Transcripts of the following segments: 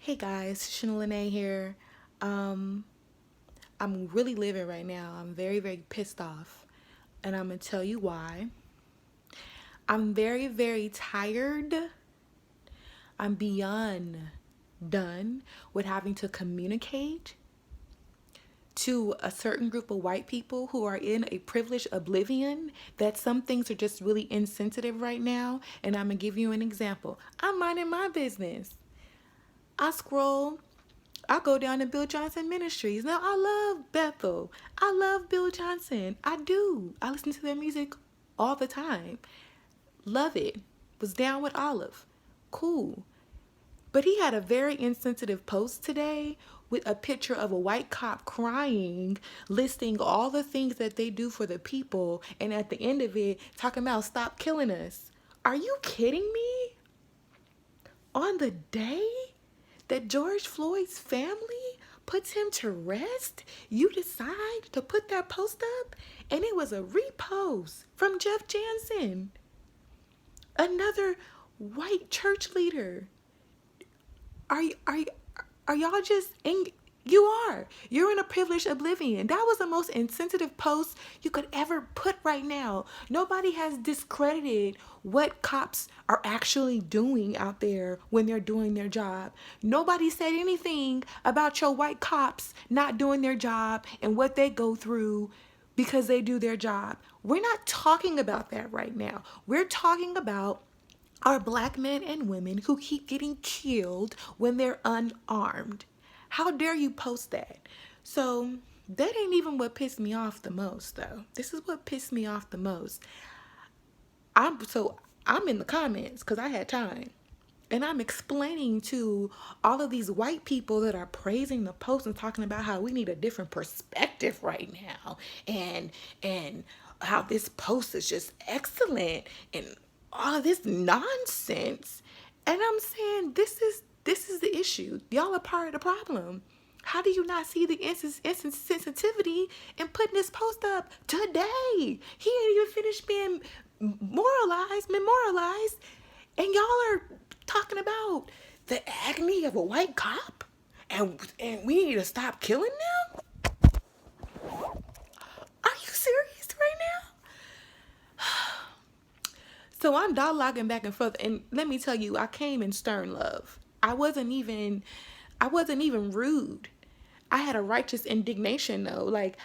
Hey guys, Shiena Lené here. Um, I'm really living right now. I'm very, very pissed off. And I'm going to tell you why. I'm very, very tired. I'm beyond done with having to communicate to a certain group of white people who are in a privileged oblivion that some things are just really insensitive right now. And I'm going to give you an example. I'm minding my business. I go down to Bill Johnson Ministries. Now, I love Bethel. I love Bill Johnson. I do. I listen to their music all the time. Love it. Was down with Olive. Cool. But he had a very insensitive post today with a picture of a white cop crying, listing all the things that they do for the people, and at the end of it, talking about stop killing us. Are you kidding me? On the day that George Floyd's family puts him to rest, you decide to put that post up, and it was a repost from Jeff Jansen, another white church leader. Are y'all just in? You are. You're in a privileged oblivion. That was the most insensitive post you could ever put right now. Nobody has discredited what cops are actually doing out there when they're doing their job. Nobody said anything about your white cops not doing their job and what they go through because they do their job. We're not talking about that right now. We're talking about our black men and women who keep getting killed when they're unarmed. How dare you post that? So that ain't even what pissed me off the most, though. This is what pissed me off the most. I'm in the comments because I had time. And I'm explaining to all of these white people that are praising the post and talking about how we need a different perspective right now, and how this post is just excellent and all of this nonsense. And I'm saying this is the issue. Y'all are part of the problem. How do you not see the insensitivity in putting this post up today? He ain't even finished being memorialized, and y'all are talking about the agony of a white cop, and we need to stop killing them. Are you serious right now? So I'm dialoguing back and forth, and let me tell you, I came in stern love. I wasn't even rude. I had a righteous indignation though. Like,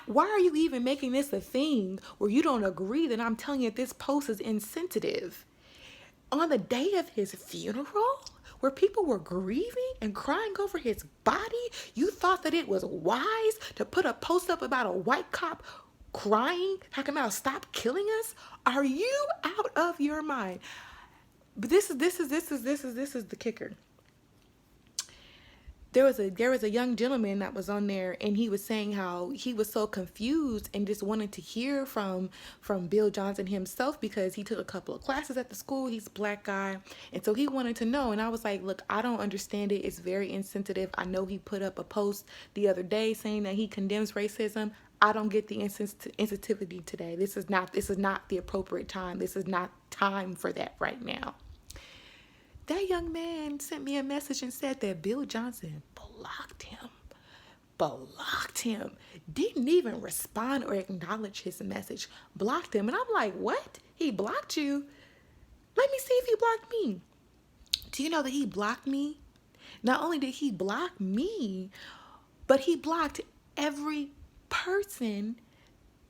why are you even making this a thing where you don't agree that I'm telling you that this post is insensitive? On the day of his funeral, where people were grieving and crying over his body, you thought that it was wise to put a post up about a white cop crying, talking about stop killing us? Are you out of your mind? But this is the kicker. There was a young gentleman that was on there, and he was saying how he was so confused and just wanted to hear from Bill Johnson himself because he took a couple of classes at the school. He's a black guy, and so he wanted to know. And I was like, look, I don't understand it. It's very insensitive. I know he put up a post the other day saying that he condemns racism. I don't get the insensitivity today. This is not the appropriate time. This is not time for that right now. That young man sent me a message and said that Bill Johnson blocked him. Blocked him. Didn't even respond or acknowledge his message. Blocked him. And I'm like, what? He blocked you? Let me see if he blocked me. Do you know that he blocked me? Not only did he block me, but he blocked every person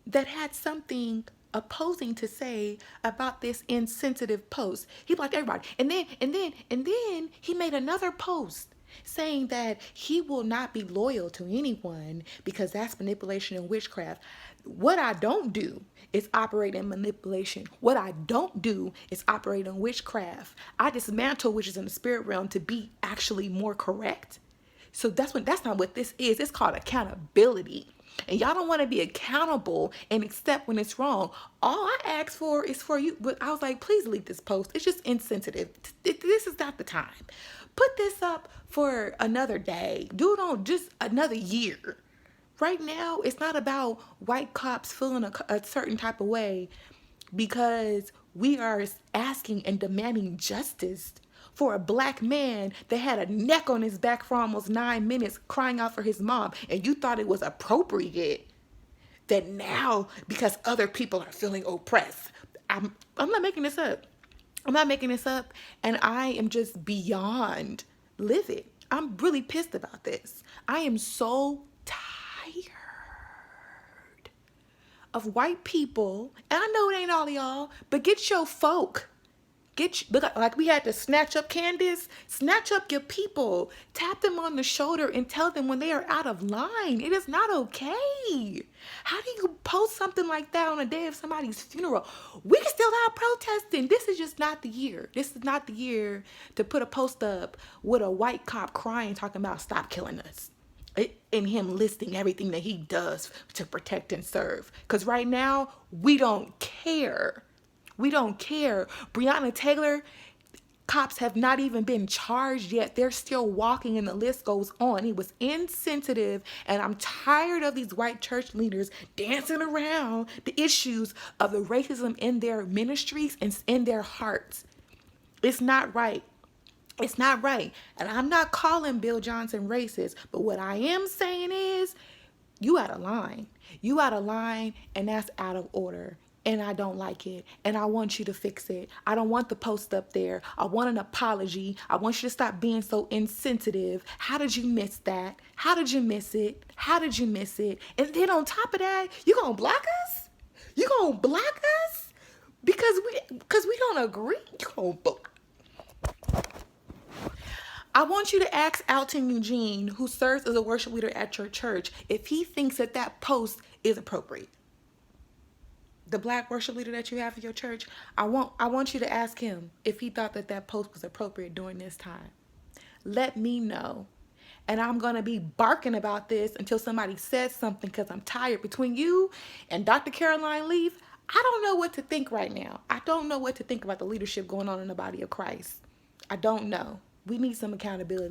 that had something opposing to say about this insensitive post. He blocked everybody. And then he made another post saying that he will not be loyal to anyone because that's manipulation and witchcraft. What I don't do is operate in manipulation. What I don't do is operate in witchcraft. I dismantle witches in the spirit realm to be actually more correct. So that's not what this is. It's called accountability. And y'all don't want to be accountable and accept when it's wrong. All I ask for is for you. But I was like, please delete this post. It's just insensitive. This is not the time. Put this up for another day. Do it on just another year. Right now, it's not about white cops feeling a certain type of way because we are asking and demanding justice for a black man that had a neck on his back for almost 9 minutes crying out for his mom, and you thought it was appropriate that now, because other people are feeling oppressed. I'm not making this up. I'm not making this up. And I am just beyond livid. I'm really pissed about this. I am so tired of white people. And I know it ain't all of y'all, but get your folk. Like we had to snatch up Candace, snatch up your people, tap them on the shoulder and tell them when they are out of line. It is not okay. How do you post something like that on a day of somebody's funeral? We can still out protesting. This is just not the year. This is not the year to put a post up with a white cop crying, talking about stop killing us. And him listing everything that he does to protect and serve. Because right now, we don't care. We don't care. Breonna Taylor, cops have not even been charged yet. They're still walking and the list goes on. He was insensitive, and I'm tired of these white church leaders dancing around the issues of the racism in their ministries and in their hearts. It's not right. It's not right. And I'm not calling Bill Johnson racist, but what I am saying is you out of line. You out of line, and that's out of order. And I don't like it. And I want you to fix it. I don't want the post up there. I want an apology. I want you to stop being so insensitive. How did you miss that? How did you miss it? How did you miss it? And then on top of that, you gonna block us? You gonna block us? Because we don't agree? You gonna block? I want you to ask Alton Eugene, who serves as a worship leader at your church, if he thinks that that post is appropriate. The black worship leader that you have at your church, I want you to ask him if he thought that that post was appropriate during this time. Let me know. And I'm going to be barking about this until somebody says something, because I'm tired. Between you and Dr. Caroline Leaf, I don't know what to think right now. I don't know what to think about the leadership going on in the body of Christ. I don't know. We need some accountability.